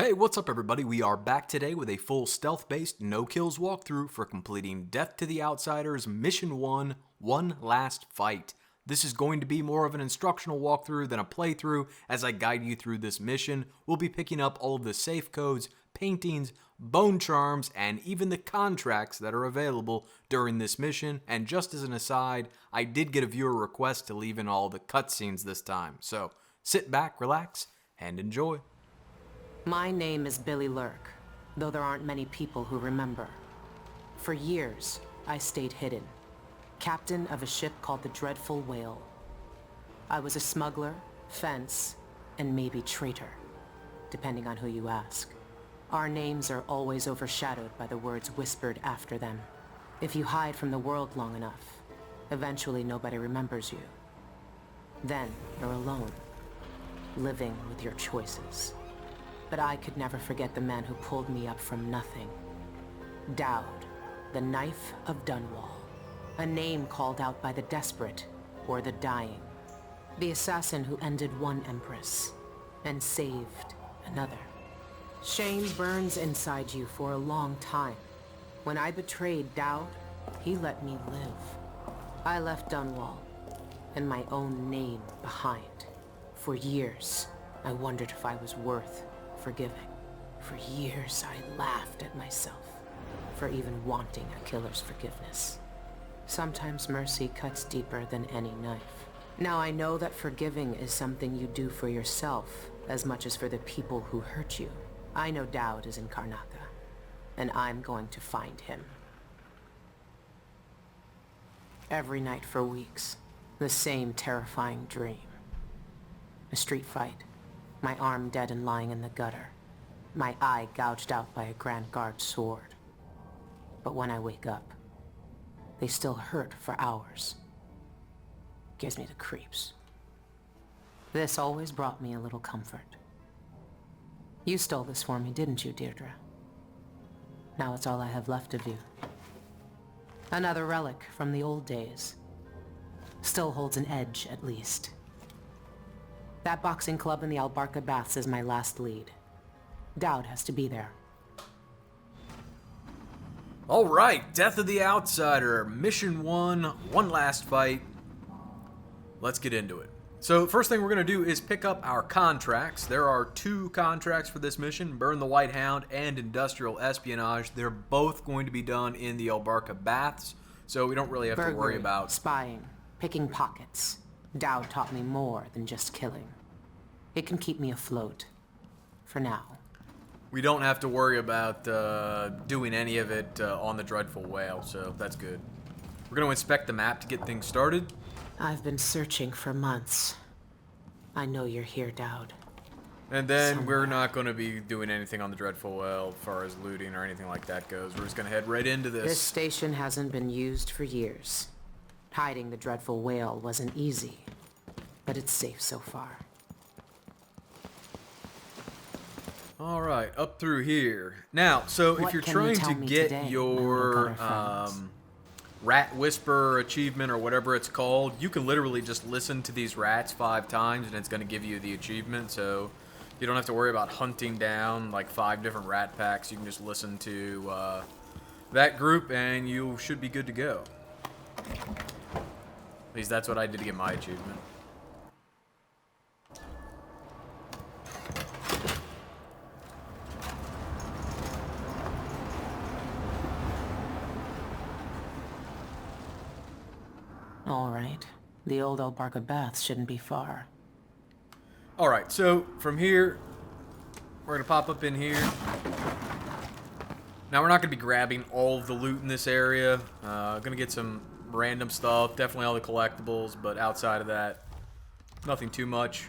Hey, what's up everybody? We are back today with a full stealth-based, no-kills walkthrough for completing Death to the Outsiders Mission 1, One Last Fight. This is going to be more of an instructional walkthrough than a playthrough as I guide you through this mission. We'll be picking up all of the safe codes, paintings, bone charms, and even the contracts that are available during this mission. And just as an aside, I did get a viewer request to leave in all the cutscenes this time. So sit back, relax, and enjoy. My name is Billy Lurk, though there aren't many people who remember. For years, I stayed hidden, captain of a ship called the Dreadful Whale. I was a smuggler, fence, and maybe traitor, depending on who you ask. Our names are always overshadowed by the words whispered after them. If you hide from the world long enough, eventually nobody remembers you. Then you're alone, living with your choices. But I could never forget the man who pulled me up from nothing. Dowd, the Knife of Dunwall. A name called out by the desperate or the dying. The assassin who ended one empress and saved another. Shame burns inside you for a long time. When I betrayed Dowd, he let me live. I left Dunwall and my own name behind. For years, I wondered if I was worth forgiving. For years, I laughed at myself for even wanting a killer's forgiveness. Sometimes mercy cuts deeper than any knife. Now I know that forgiving is something you do for yourself as much as for the people who hurt you. I know Dowd is in Karnaca, and I'm going to find him. Every night for weeks, the same terrifying dream. A street fight. My arm dead and lying in the gutter. My eye gouged out by a Grand Guard sword. But when I wake up, they still hurt for hours. Gives me the creeps. This always brought me a little comfort. You stole this for me, didn't you, Deirdre? Now it's all I have left of you. Another relic from the old days. Still holds an edge, at least. That boxing club in the Albarca Baths is my last lead. Dowd has to be there. Alright, Death of the Outsider, Mission 1, One Last Fight. Let's get into it. So, first thing we're going to do is pick up our contracts. There are 2 contracts for this mission, Burn the White Hound and Industrial Espionage. They're both going to be done in the Albarca Baths, so we don't really have to worry about... spying, picking pockets. Dowd taught me more than just killing. It can keep me afloat. For now. We don't have to worry about doing any of it on the Dreadful Whale, so that's good. We're going to inspect the map to get things started. I've been searching for months. I know you're here, Dowd. And then we're not going to be doing anything on the Dreadful Whale as far as looting or anything like that goes. We're just going to head right into this. This station hasn't been used for years. Hiding the Dreadful Whale wasn't easy, but it's safe so far. Alright, up through here. Now, so if you're trying to get your Rat Whisperer achievement or whatever it's called, you can literally just listen to these rats 5 times and it's going to give you the achievement, so you don't have to worry about hunting down like 5 different rat packs. You can just listen to that group and you should be good to go. At least that's what I did to get my achievement. All right. The old Albarca Baths shouldn't be far. Alright, so from here, we're going to pop up in here. Now, we're not going to be grabbing all of the loot in this area. Going to get some random stuff, definitely all the collectibles, but outside of that, nothing too much.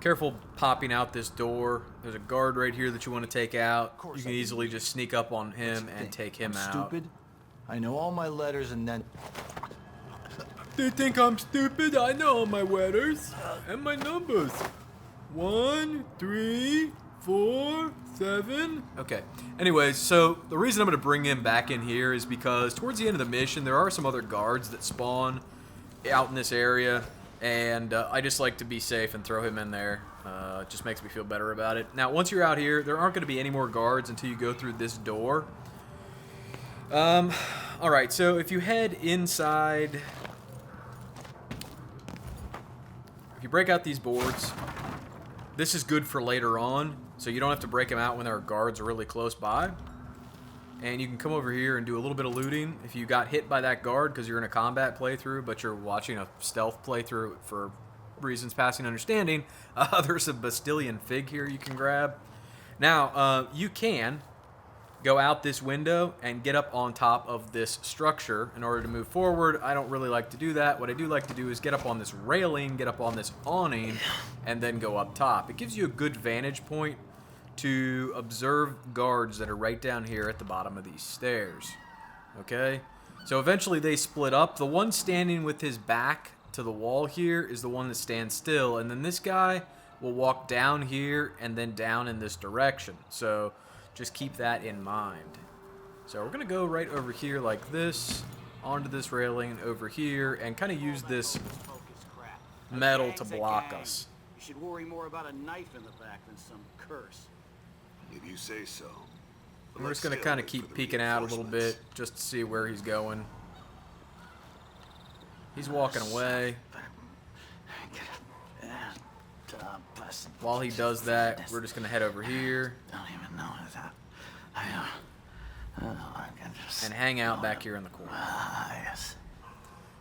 Careful popping out this door. There's a guard right here that you want to take out. You can easily just sneak up on him and take him out. Stupid? I know all my letters and then... They think I'm stupid? I know all my letters and my numbers. 1, 3, 4, 7. Okay. Anyways, so the reason I'm going to bring him back in here is because towards the end of the mission, there are some other guards that spawn out in this area. And I just like to be safe and throw him in there It just makes me feel better about it. Now, once you're out here, there aren't going to be any more guards until you go through this door. Alright, so if you head inside... If you break out these boards, this is good for later on, so you don't have to break them out when there are guards really close by. And you can come over here and do a little bit of looting. If you got hit by that guard because you're in a combat playthrough, but you're watching a stealth playthrough for reasons passing understanding, there's a Bastilian fig here you can grab. Now, you can go out this window and get up on top of this structure in order to move forward. I don't really like to do that. What I do like to do is get up on this railing, get up on this awning, and then go up top. It gives you a good vantage point to observe guards that are right down here at the bottom of these stairs. Okay? So eventually they split up. The one standing with his back to the wall here is the one that stands still, and then this guy will walk down here and then down in this direction. So just keep that in mind. So we're going to go right over here like this, onto this railing over here, and kind of use this metal to block us. You should worry more about a knife in the back than some curse. If you say so. We're just going to kind of keep peeking out a little bit just to see where he's going. He's walking away. While he does that, we're just going to head over here Don't even know that. and hang out back here in the corner. Yes.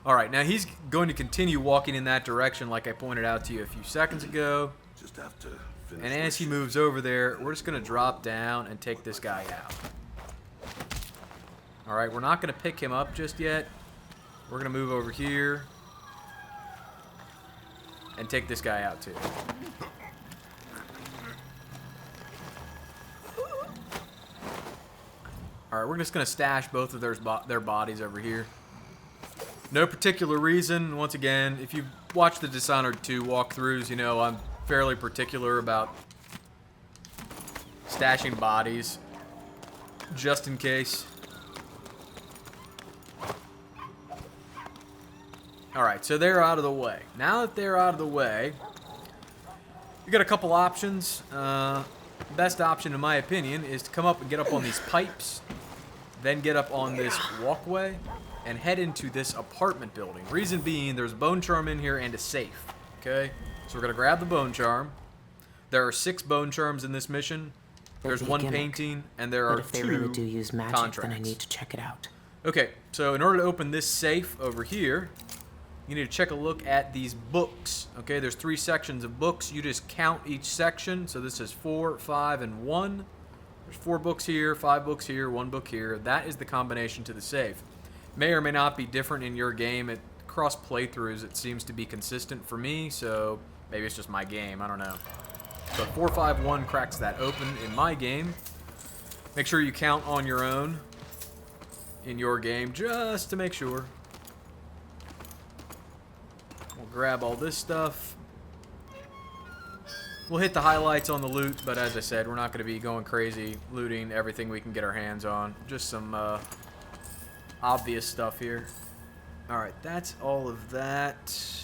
Alright, now he's going to continue walking in that direction like I pointed out to you a few seconds ago. Just have to finish. And as he moves over there, we're just going to drop down and take this guy out. Alright, we're not going to pick him up just yet. We're going to move over here and take this guy out too. Alright, we're just going to stash both of their bodies over here. No particular reason. Once again, if you've watched the Dishonored 2 walkthroughs, you know I'm fairly particular about stashing bodies just in case. Alright, so they're out of the way. Now that they're out of the way, you got a couple options. Best option, in my opinion, is to come up and get up on these pipes, then get up on this walkway, and head into this apartment building. Reason being, there's a bone charm in here and a safe. Okay? So we're going to grab the bone charm. There are 6 bone charms in this mission. There's one painting, and there are 2 But if they really do use magic, then I contracts. need to check it out. Okay, so in order to open this safe over here, you need to check a look at these books. Okay, there's 3 sections of books. You just count each section. So this is 4, 5, and 1. There's 4 books here, 5 books here, 1 book here. That is the combination to the safe. May or may not be different in your game. Across playthroughs, it seems to be consistent for me, so maybe it's just my game. I don't know. But 451 cracks that open in my game. Make sure you count on your own in your game just to make sure. We'll grab all this stuff. We'll hit the highlights on the loot, but as I said, we're not going to be going crazy looting everything we can get our hands on. Just some obvious stuff here. Alright, that's all of that.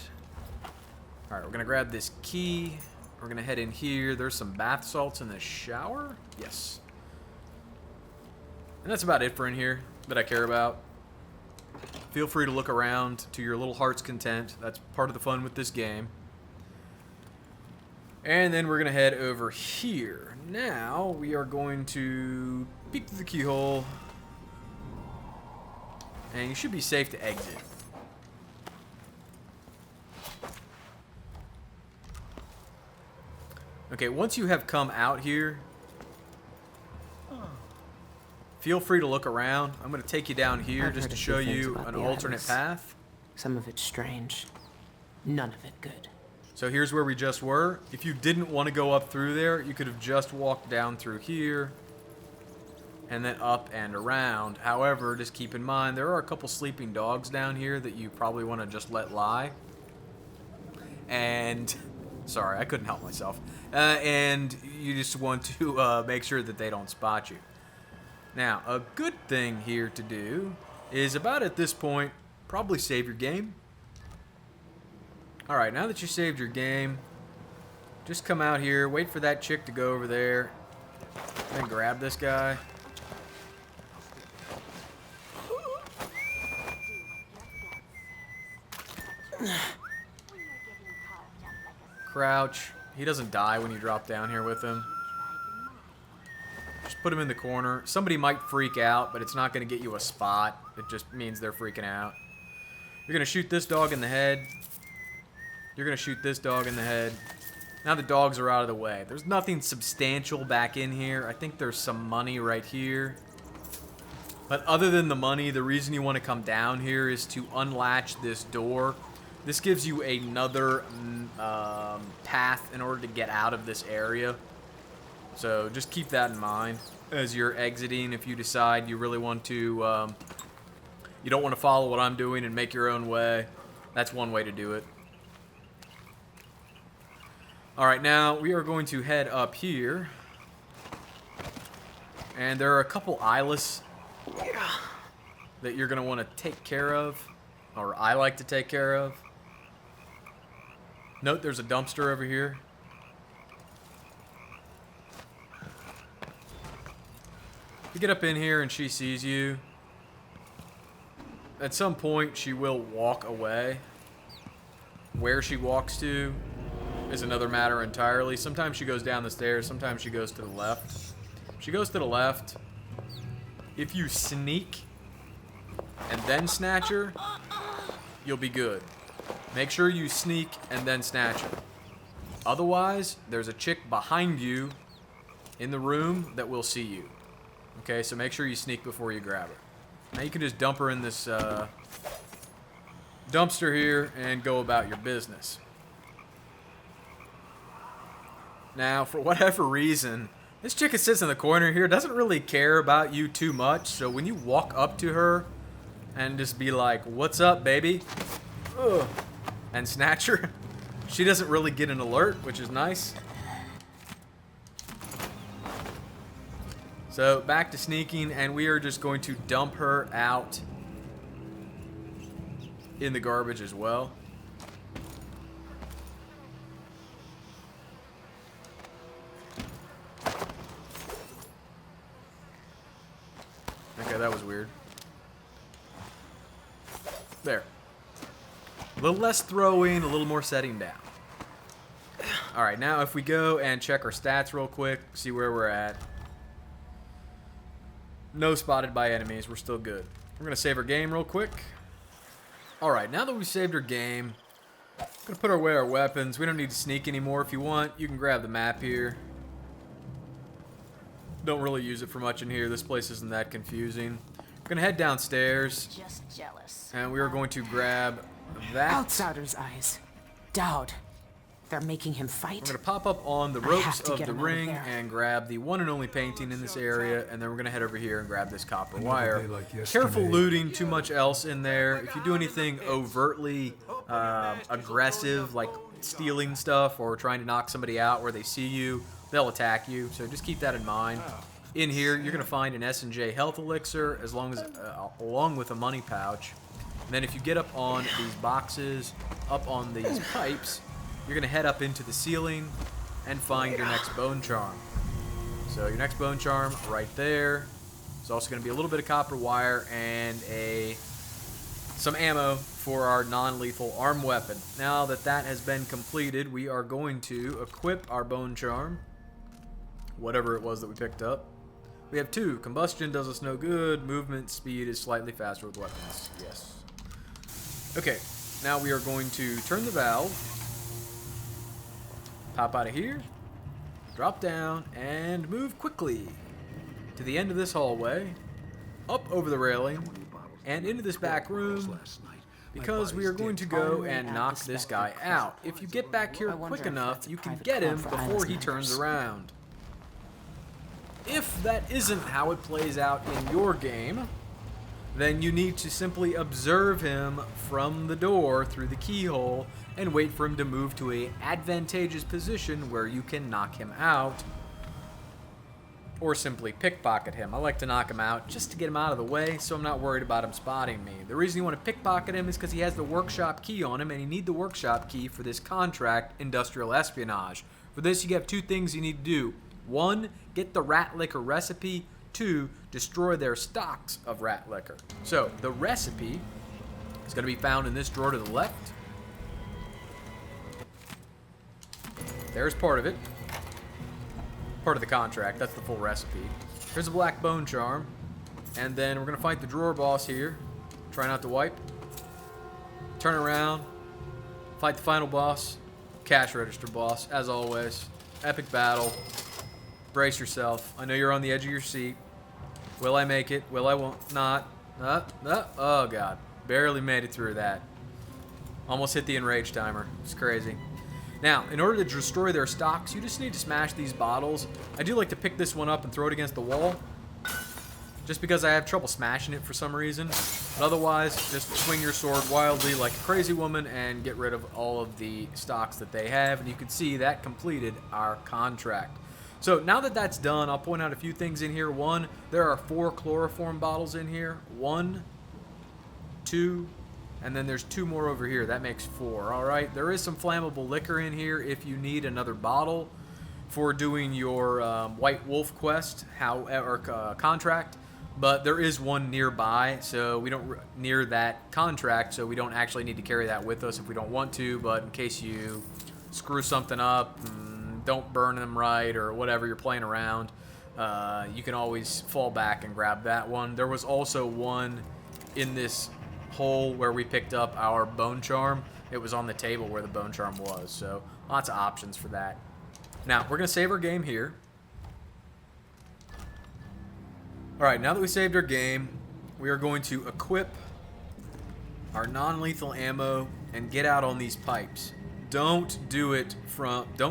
Alright, we're going to grab this key. We're going to head in here. There's some bath salts in the shower. Yes. And that's about it for in here that I care about. Feel free to look around to your little heart's content. That's part of the fun with this game. And then we're going to head over here. Now we are going to peek through the keyhole. And you should be safe to exit. Okay, once you have come out here, feel free to look around. I'm going to take you down here I've just heard to a show few things you about an the alternate islands. path. Some of it's strange. None of it good. So here's where we just were. If you didn't want to go up through there, you could have just walked down through here and then up and around. However, just keep in mind, there are a couple sleeping dogs down here that you probably want to just let lie. And, sorry, I couldn't help myself. And you just want to make sure that they don't spot you. Now, a good thing here to do is about at this point, probably save your game. Alright, now that you saved your game, Just come out here, wait for that chick to go over there, then grab this guy. Crouch. He doesn't die when you drop down here with him. Just put him in the corner. Somebody might freak out, but it's not going to get you a spot. It just means they're freaking out. You're going to shoot this dog in the head. You're going to shoot this dog in the head. Now the dogs are out of the way. There's nothing substantial back in here. I think there's some money right here. But other than the money, the reason you want to come down here is to unlatch this door. This gives you another path in order to get out of this area. So just keep that in mind as you're exiting. If you decide you really want to, you don't want to follow what I'm doing and make your own way, that's one way to do it. Alright, now we are going to head up here. And there are a couple eyeless that you're going to want to take care of. Or I like to take care of. Note there's a dumpster over here. You get up in here and she sees you. At some point she will walk away. Where she walks to is another matter entirely. Sometimes she goes down the stairs, sometimes she goes to the left. She goes to the left. If you sneak and then snatch her, you'll be good. Make sure you sneak and then snatch her. Otherwise, there's a chick behind you in the room that will see you. Okay, so make sure you sneak before you grab her. Now you can just dump her in this dumpster here and go about your business. Now, for whatever reason, this chick that sits in the corner here doesn't really care about you too much. So when you walk up to her and just be like, "What's up, baby?" Ugh, and snatch her, she doesn't really get an alert, which is nice. So back to sneaking, and we are just going to dump her out in the garbage as well. Okay, that was weird. There. A little less throwing, a little more setting down. Alright, now if we go and check our stats real quick, see where we're at. No spotted by enemies, we're still good. We're going to save our game real quick. Alright, now that we've saved our game, we're going to put away our weapons. We don't need to sneak anymore. If you want, you can grab the map here. Don't really use it for much in here. This place isn't that confusing. We're going to head downstairs. Just jealous. And we are going to grab that. Outsider's eyes. Dowd. They're making him fight. We're going to pop up on the I ropes have to of get the him out of ring there. and grab the one and only painting in this area, and then we're going to head over here and grab this copper wire. day like yesterday. Careful looting too much else in there. If you do anything overtly aggressive, like stealing stuff or trying to knock somebody out where they see you, they'll attack you, so just keep that in mind. In here, you're going to find an S&J health elixir along with a money pouch. And then if you get up on these boxes, up on these pipes, you're going to head up into the ceiling and find your next bone charm. So your next bone charm right there. There's also going to be a little bit of copper wire and some ammo for our non-lethal arm weapon. Now that that has been completed, we are going to equip our bone charm, whatever it was that we picked up. We have 2. Combustion does us no good. Movement speed is slightly faster with weapons. Yes. Okay, now we are going to turn the valve, pop out of here, drop down, and move quickly to the end of this hallway, up over the railing, and into this back room, because we are going to go and knock this guy out. If you get back here quick enough, you can get him before he turns around. If that isn't how it plays out in your game, then you need to simply observe him from the door through the keyhole and wait for him to move to an advantageous position where you can knock him out, or simply pickpocket him. I like to knock him out just to get him out of the way so I'm not worried about him spotting me. The reason you want to pickpocket him is because he has the workshop key on him, and you need the workshop key for this contract, industrial espionage. For this, you have two things you need to do. One, get the rat liquor recipe. Two, destroy their stocks of rat liquor. So, the recipe is going to be found in this drawer to the left. There's part of it. Part of the contract. That's the full recipe. Here's a black bone charm. And then we're going to fight the drawer boss here. Try not to wipe. Turn around. Fight the final boss. Cash register boss, as always. Epic battle. Brace yourself. I know you're on the edge of your seat. Will I make it? Will I not? Oh, God. Barely made it through that. Almost hit the enrage timer. It's crazy. Now, in order to destroy their stocks, you just need to smash these bottles. I do like to pick this one up and throw it against the wall, just because I have trouble smashing it for some reason. But otherwise, just swing your sword wildly like a crazy woman and get rid of all of the stocks that they have. And you can see that completed our contract. So now that that's done, I'll point out a few things in here. One, there are 4 chloroform bottles in here. 1, 2, and then there's 2 more over here. That makes 4. All right. There is some flammable liquor in here if you need another bottle for doing your White Wolf quest, contract. But there is one nearby, so we don't near that contract, so we don't actually need to carry that with us if we don't want to. But in case you screw something up, don't burn them right, or whatever you're playing around, you can always fall back and grab that one. There was also one in this hole where we picked up our bone charm. It was on the table where the bone charm was, so lots of options for that. Now, we're going to save our game here. Alright, now that we saved our game, we are going to equip our non-lethal ammo and get out on these pipes. Don't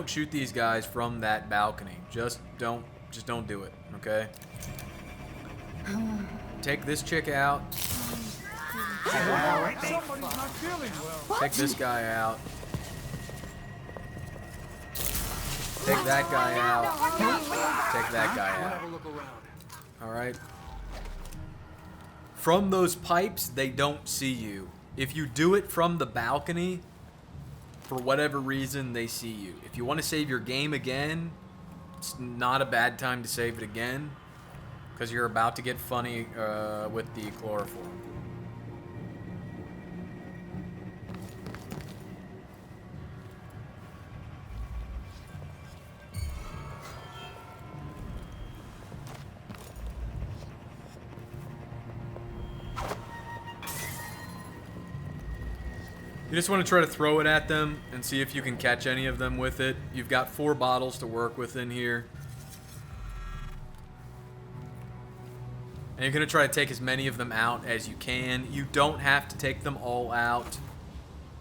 shoot these guys from that balcony. Just don't do it, okay? Take this chick out. Take this guy out. Take that guy out. Take that guy out. Alright. From those pipes, they don't see you. If you do it from the balcony, for whatever reason, they see you. If you want to save your game again, it's not a bad time to save it again, because you're about to get funny with the chloroform. You just want to try to throw it at them and see if you can catch any of them with it. You've got 4 bottles to work with in here. And you're going to try to take as many of them out as you can. You don't have to take them all out.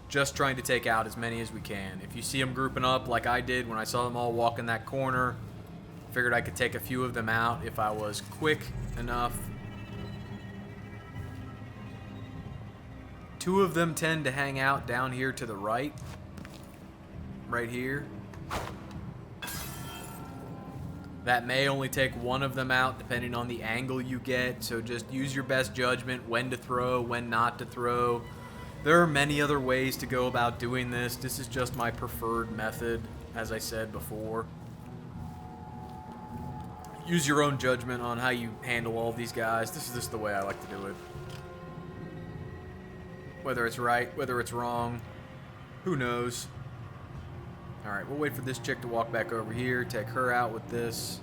Just trying to take out as many as we can. If you see them grouping up like I did when I saw them all walk in that corner, figured I could take a few of them out if I was quick enough. 2 of them tend to hang out down here to the right. Right here. That may only take 1 of them out depending on the angle you get. So just use your best judgment when to throw, when not to throw. There are many other ways to go about doing this. This is just my preferred method, as I said before. Use your own judgment on how you handle all these guys. This is just the way I like to do it. Whether it's right, whether it's wrong, who knows? Alright, we'll wait for this chick to walk back over here, take her out with this.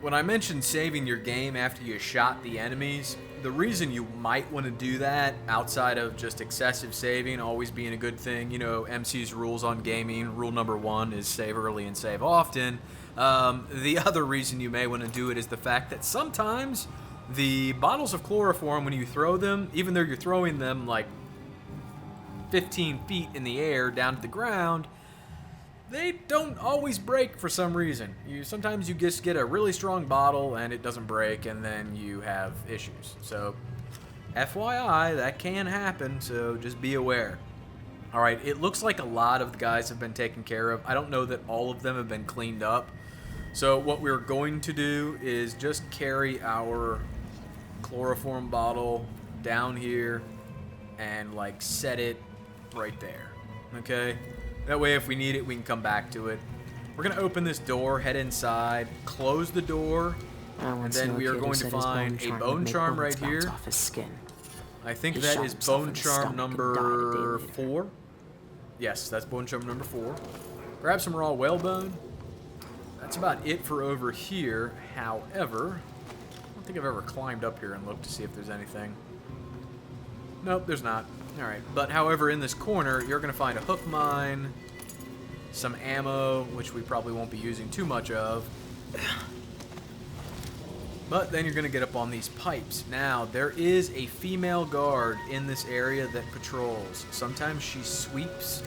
When I mentioned saving your game after you shot the enemies, the reason you might want to do that, outside of just excessive saving always being a good thing, you know, MC's rules on gaming, rule number 1 is save early and save often. The other reason you may want to do it is the fact that sometimes the bottles of chloroform, when you throw them, even though you're throwing them like 15 feet in the air down to the ground, they don't always break for some reason. Sometimes you just get a really strong bottle and it doesn't break, and then you have issues. So, FYI, that can happen, so just be aware. Alright, it looks like a lot of the guys have been taken care of. I don't know that all of them have been cleaned up. So what we're going to do is just carry our chloroform bottle down here and like set it right there. Okay? That way if we need it, we can come back to it. We're going to open this door, head inside, close the door, and then we are going to find a bone charm right here. Off his skin. I think He that shot is himself bone in the charm stomach and number died a day later. 4. Yes, that's bone charm number 4. Grab some raw whalebone. That's about it for over here. However, I don't think I've ever climbed up here and looked to see if there's anything. Nope, there's not. Alright, but however, in this corner, you're going to find a hook mine, some ammo, which we probably won't be using too much of. But then you're going to get up on these pipes. Now, there is a female guard in this area that patrols. Sometimes she sweeps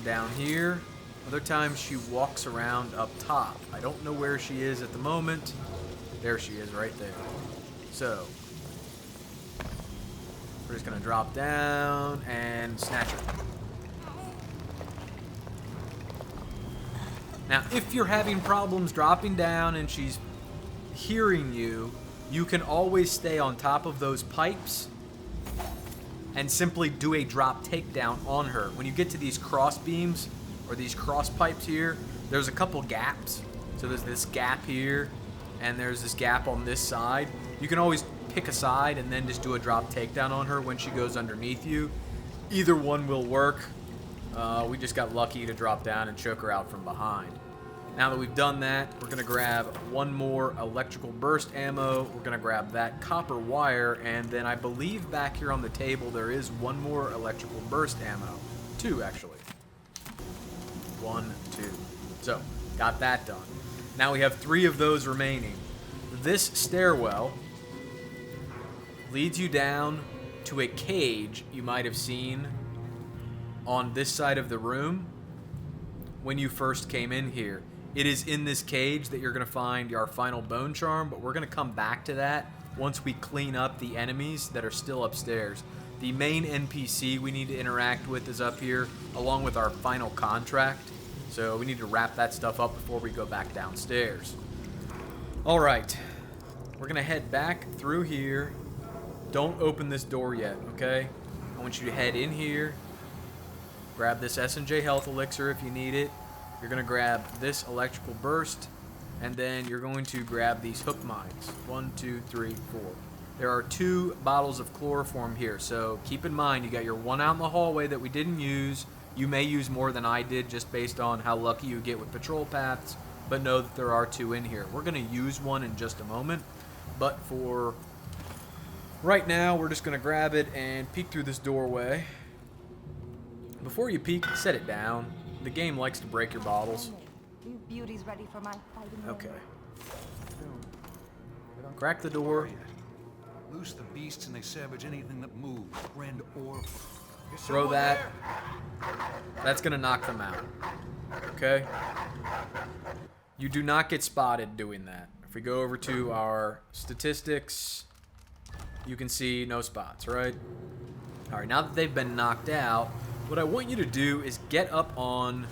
down here. Other times she walks around up top. I don't know where she is at the moment. There she is right there. So, we're just going to drop down and snatch her. Now, if you're having problems dropping down and she's hearing you, you can always stay on top of those pipes and simply do a drop takedown on her. When you get to these cross beams or these cross pipes here, there's a couple gaps. So there's this gap here and there's this gap on this side. You can always pick a side and then just do a drop takedown on her when she goes underneath you. Either one will work. We just got lucky to drop down and choke her out from behind. Now that we've done that, we're going to grab one more electrical burst ammo. We're going to grab that copper wire, and then I believe back here on the table there is one more electrical burst ammo. 2, actually. 1, 2. So, got that done. Now we have 3 of those remaining. This stairwell leads you down to a cage you might have seen on this side of the room when you first came in here. It is in this cage that you're going to find our final bone charm, but we're going to come back to that once we clean up the enemies that are still upstairs. The main NPC we need to interact with is up here, along with our final contract. So we need to wrap that stuff up before we go back downstairs. Alright, we're going to head back through here. Don't open this door yet, okay? I want you to head in here. Grab this S&J health elixir if you need it. You're going to grab this electrical burst, and then you're going to grab these hook mines. 1, 2, 3, 4. There are 2 bottles of chloroform here, so keep in mind you got your 1 out in the hallway that we didn't use. You may use more than I did just based on how lucky you get with patrol paths, but know that there are 2 in here. We're going to use 1 in just a moment, but for right now we're just going to grab it and peek through this doorway. Before you peek, set it down. The game likes to break your bottles. You beauties ready for my fighting? Okay. Crack the door. Loose the beasts and they savage anything that moves, friend or foe. Throw that. That's gonna knock them out. Okay? You do not get spotted doing that. If we go over to our statistics, you can see no spots, right? Alright, now that they've been knocked out, what I want you to do is get up on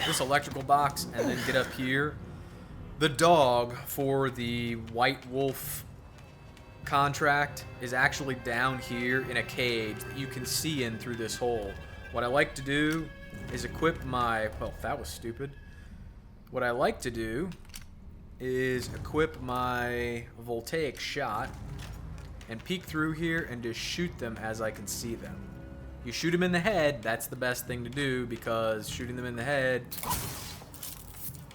this electrical box and then get up here. The dog for the White Wolf contract is actually down here in a cage that you can see in through this hole. What I like to do is equip my... Well, that was stupid. What I like to do is equip my voltaic shot and peek through here and just shoot them as I can see them. You shoot them in the head, that's the best thing to do because shooting them in the head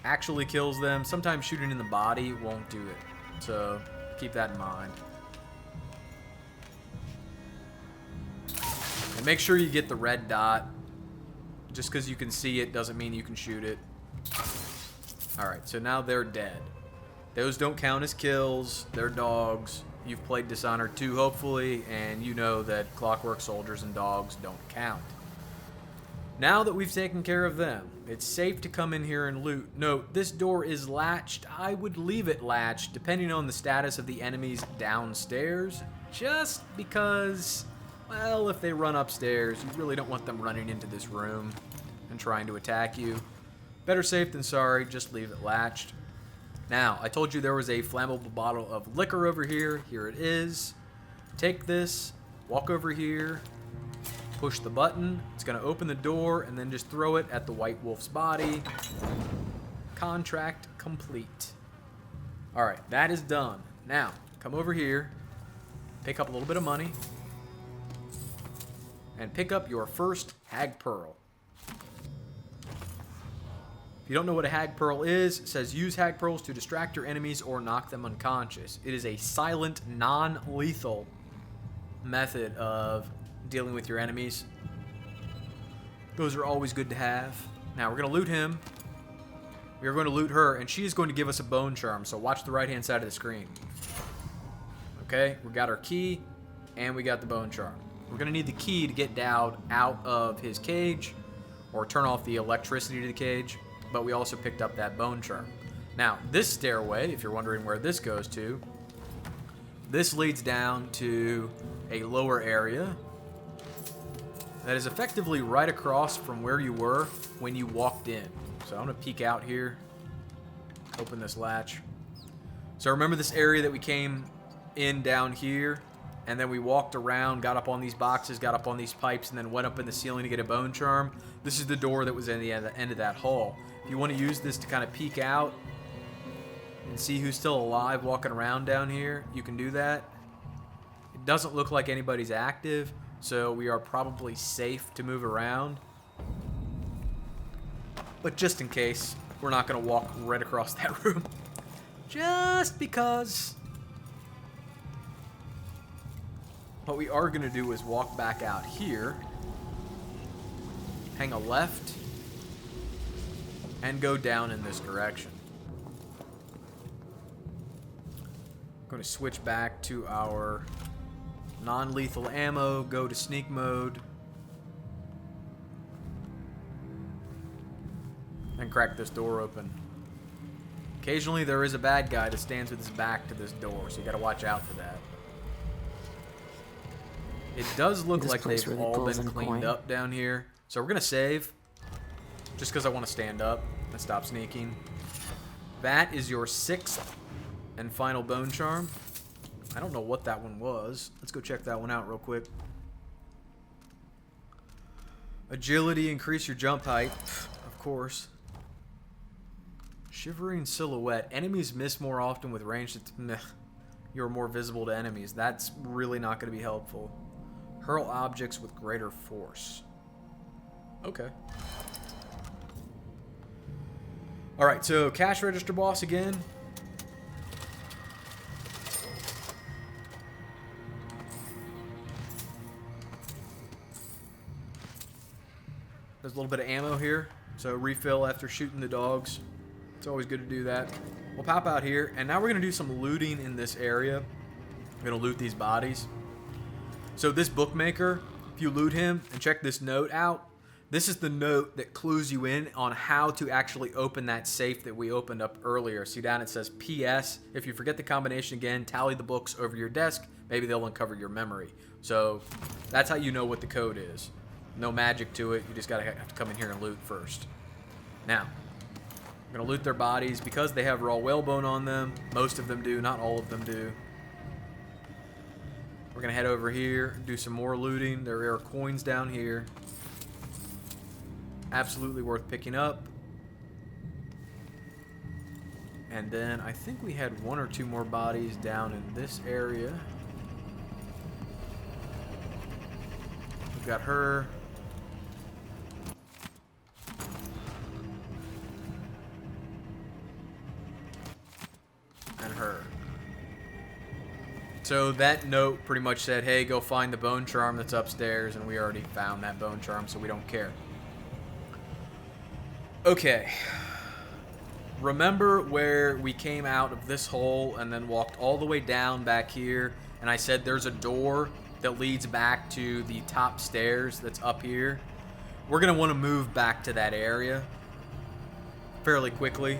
actually kills them. Sometimes shooting in the body won't do it. So keep that in mind. And make sure you get the red dot. Just because you can see it doesn't mean you can shoot it. Alright, so now they're dead. Those don't count as kills. They're dogs. You've played Dishonored 2, hopefully, and you know that Clockwork Soldiers and dogs don't count. Now that we've taken care of them, it's safe to come in here and loot. Note, this door is latched. I would leave it latched, depending on the status of the enemies downstairs, just because, well, if they run upstairs, you really don't want them running into this room and trying to attack you. Better safe than sorry, just leave it latched. Now, I told you there was a flammable bottle of liquor over here. Here it is. Take this, walk over here, push the button. It's going to open the door, and then just throw it at the White Wolf's body. Contract complete. Alright, that is done. Now, come over here, pick up a little bit of money, and pick up your first Hag Pearl. If you don't know what a Hag Pearl is, it says use Hag Pearls to distract your enemies or knock them unconscious. It is a silent, non-lethal method of dealing with your enemies. Those are always good to have. Now, we're going to loot him. We are going to loot her, and she is going to give us a bone charm, so watch the right-hand side of the screen. Okay, we got our key, and we got the bone charm. We're going to need the key to get Dowd out of his cage, or turn off the electricity to the cage, but we also picked up that bone charm. Now, this stairway, if you're wondering where this goes to, this leads down to a lower area that is effectively right across from where you were when you walked in. So I'm going to peek out here, open this latch. So remember this area that we came in down here, and then we walked around, got up on these boxes, got up on these pipes, and then went up in the ceiling to get a bone charm? This is the door that was in the end of that hall. If you want to use this to kind of peek out and see who's still alive walking around down here, you can do that. It doesn't look like anybody's active, so we are probably safe to move around. But just in case, we're not going to walk right across that room. Just because. What we are going to do is walk back out here, hang a left, and go down in this direction. I'm going to switch back to our non-lethal ammo, go to sneak mode, and crack this door open. Occasionally there is a bad guy that stands with his back to this door, so you got to watch out for that. It does look like they've really all pulls been in cleaned coin. up down here. So we're going to save, just because I want to stand up and stop sneaking. That is your 6th and final bone charm. I don't know what that one was. Let's go check that one out real quick. Agility, increase your jump height. Of course. Shivering silhouette. Enemies miss more often with range. You're more visible to enemies. That's really not going to be helpful. Hurl objects with greater force. Okay. Alright, so cash register boss again. There's a little bit of ammo here, so refill after shooting the dogs. It's always good to do that. We'll pop out here, and now we're going to do some looting in this area. We're going to loot these bodies. So this bookmaker, if you loot him and check this note out, this is the note that clues you in on how to actually open that safe that we opened up earlier. See down it says PS. If you forget the combination again, tally the books over your desk. Maybe they'll uncover your memory. So that's how you know what the code is. No magic to it. You just gotta have to come in here and loot first. Now, I'm gonna loot their bodies because they have raw whalebone on them. Most of them do, not all of them do. We're gonna head over here and do some more looting. There are coins down here. Absolutely worth picking up. And then I think we had 1 or 2 more bodies down in this area. We've got her. And her. So that note pretty much said, hey, go find the bone charm that's upstairs, and we already found that bone charm, so we don't care. Okay. Remember where we came out of this hole and then walked all the way down back here, and I said there's a door that leads back to the top stairs that's up here? We're going to want to move back to that area fairly quickly.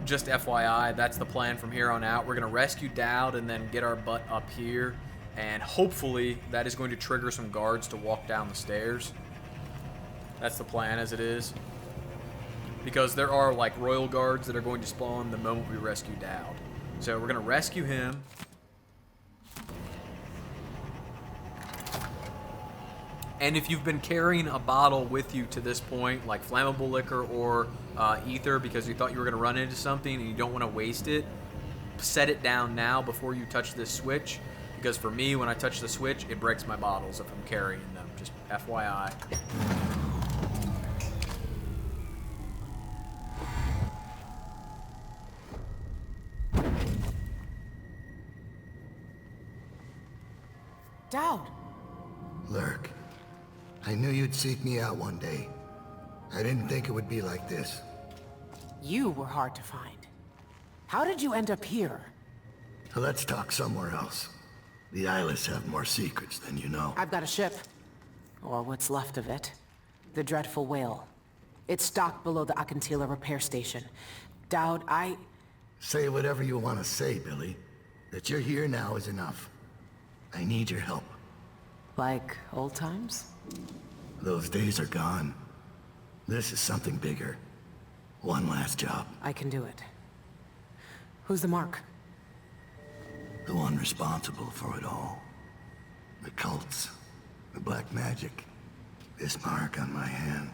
Just FYI, that's the plan from here on out. We're going to rescue Dowd and then get our butt up here, and hopefully that is going to trigger some guards to walk down the stairs. That's the plan as it is. Because there are like royal guards that are going to spawn the moment we rescue Dowd. So we're going to rescue him. And if you've been carrying a bottle with you to this point, like flammable liquor or ether, because you thought you were going to run into something and you don't want to waste it, set it down now before you touch this switch. Because for me, when I touch the switch, it breaks my bottles if I'm carrying them. Just FYI. Dowd! Lurk, I knew you'd seek me out one day. I didn't think it would be like this. You were hard to find. How did you end up here? Let's talk somewhere else. The Eyeless have more secrets than you know. I've got a ship. Or what's left of it. The Dreadful Whale. It's docked below the Akantila repair station. Dowd, Say whatever you want to say, Billy. That you're here now is enough. I need your help. Like old times? Those days are gone. This is something bigger. One last job. I can do it. Who's the mark? The one responsible for it all. The cults. The black magic. This mark on my hand.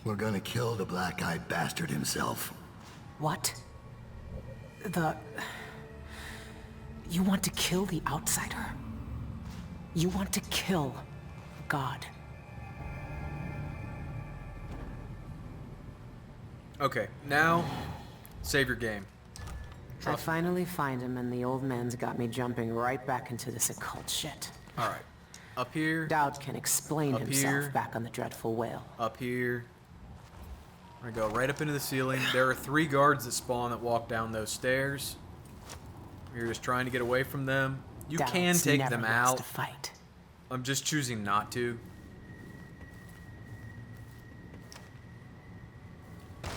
We're gonna kill the black-eyed bastard himself. What? You want to kill the outsider? You want to kill God? Okay, now, save your game. I finally find him, and the old man's got me jumping right back into this occult shit. Alright. Up here. Dowd can explain Up himself here. back on the Dreadful Whale. Up here. We're gonna go right up into the ceiling. There are 3 guards that spawn that walk down those stairs. You're just trying to get away from them. You Dowd's can take never them lost out. a fight. I'm just choosing not to. There's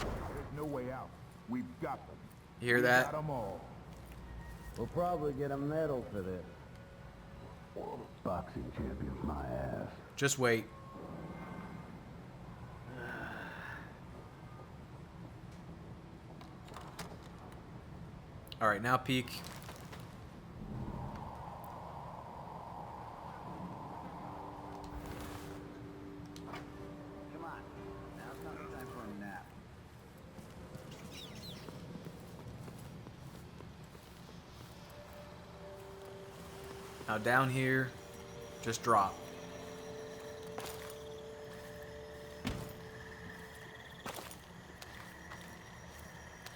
no way out. We've got them. You hear We that? got them all. We'll probably get a medal for this. Boxing champion, my ass. Just wait. Alright, now peek. Come on. Now's not the time for a nap. Now down here, just drop.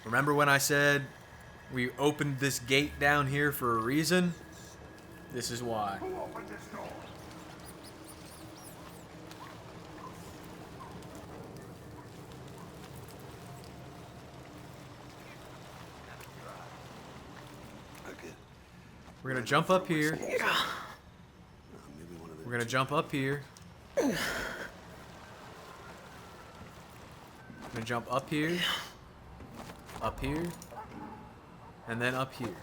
Remember when I said we opened this gate down here for a reason? This is why. We're gonna jump up here. We're gonna jump up here. We're gonna jump up here, and then up here.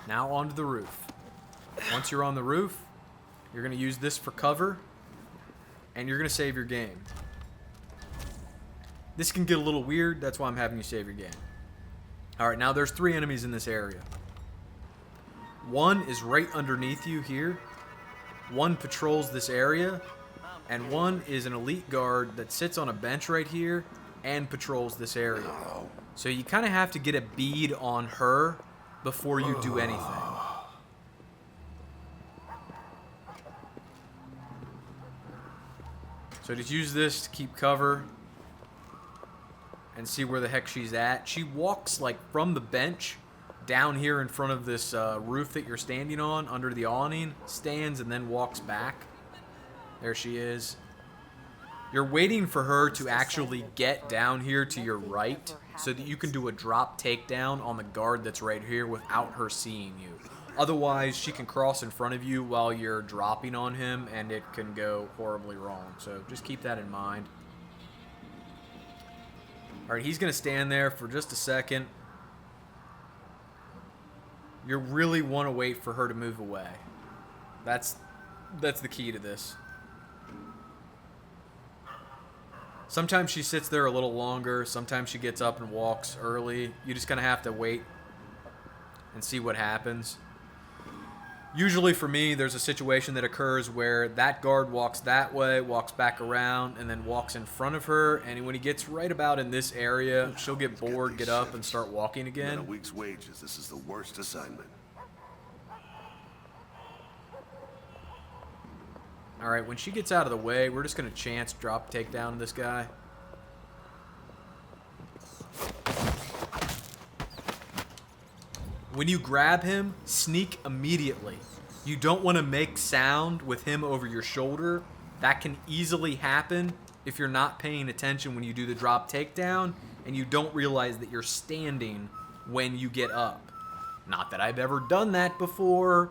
Now onto the roof. Once you're on the roof, you're gonna use this for cover, and you're gonna save your game. This can get a little weird, that's why I'm having you save your game. Alright, now there's 3 enemies in this area. One is right underneath you here. One patrols this area. And one is an elite guard that sits on a bench right here and patrols this area. So you kind of have to get a bead on her before you do anything. So just use this to keep cover and see where the heck she's at. She walks like from the bench down here in front of this roof that you're standing on under the awning, stands and then walks back. There she is. You're waiting for her to actually get down here to your right so that you can do a drop takedown on the guard that's right here without her seeing you. Otherwise, she can cross in front of you while you're dropping on him and it can go horribly wrong. So just keep that in mind. Alright, he's going to stand there for just a second. You really want to wait for her to move away. That's the key to this. Sometimes she sits there a little longer. Sometimes she gets up and walks early. You just kind of have to wait and see what happens. Usually for me, there's a situation that occurs where that guard walks that way, walks back around, and then walks in front of her. And when he gets right about in this area, she'll get bored, get up, and start walking In a again. week's wages, this is the worst assignment. All right, when she gets out of the way, we're just going to chance drop takedown this guy. When you grab him, sneak immediately. You don't want to make sound with him over your shoulder. That can easily happen if you're not paying attention when you do the drop takedown and you don't realize that you're standing when you get up. Not that I've ever done that before.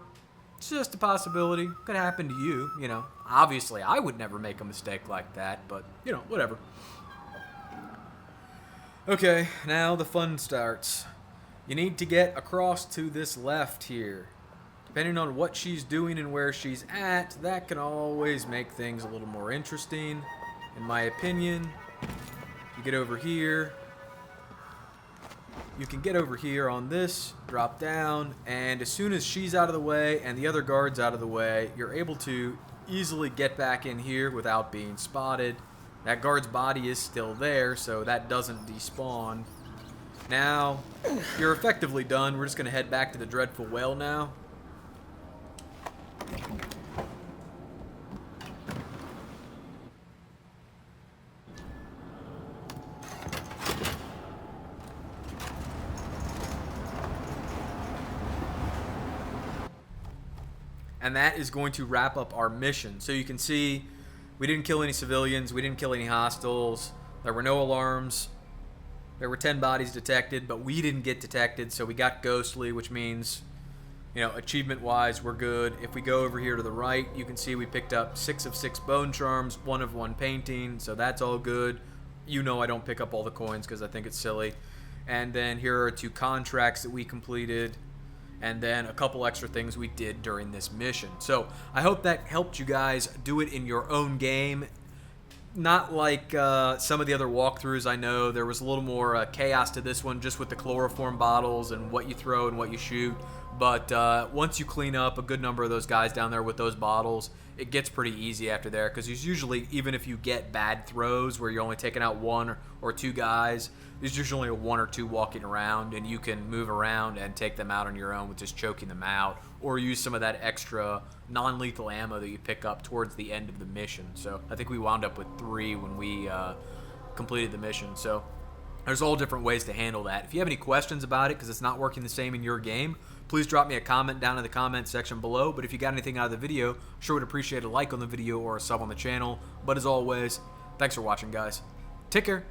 It's just a possibility. Could happen to you, you know. Obviously, I would never make a mistake like that, but, you know, whatever. Okay, now the fun starts. You need to get across to this left here. Depending on what she's doing and where she's at, that can always make things a little more interesting. In my opinion, you get over here. You can get over here on this, drop down, and as soon as she's out of the way and the other guard's out of the way, you're able to easily get back in here without being spotted. That guard's body is still there, so that doesn't despawn. Now, you're effectively done. We're just going to head back to the Dreadful Well now. And that is going to wrap up our mission. So you can see we didn't kill any civilians. We didn't kill any hostiles. There were no alarms. There were 10 bodies detected, but we didn't get detected, so we got ghostly, which means, you know, achievement-wise, we're good. If we go over here to the right, you can see we picked up 6 of 6 bone charms, 1 of 1 painting, so that's all good. You know I don't pick up all the coins because I think it's silly. And then here are 2 contracts that we completed, and then a couple extra things we did during this mission. So I hope that helped you guys do it in your own game. Not like some of the other walkthroughs I know. There was a little more chaos to this one just with the chloroform bottles and what you throw and what you shoot. But once you clean up a good number of those guys down there with those bottles, it gets pretty easy after there. Because there's usually, even if you get bad throws where you're only taking out 1 or 2 guys, there's usually 1 or 2 walking around. And you can move around and take them out on your own with just choking them out. Or use some of that extra non-lethal ammo that you pick up towards the end of the mission. So I think we wound up with 3 when we completed the mission. So there's all different ways to handle that. If you have any questions about it because it's not working the same in your game, please drop me a comment down in the comment section below. But if you got anything out of the video, I sure would appreciate a like on the video or a sub on the channel. But as always, thanks for watching, guys. Take care.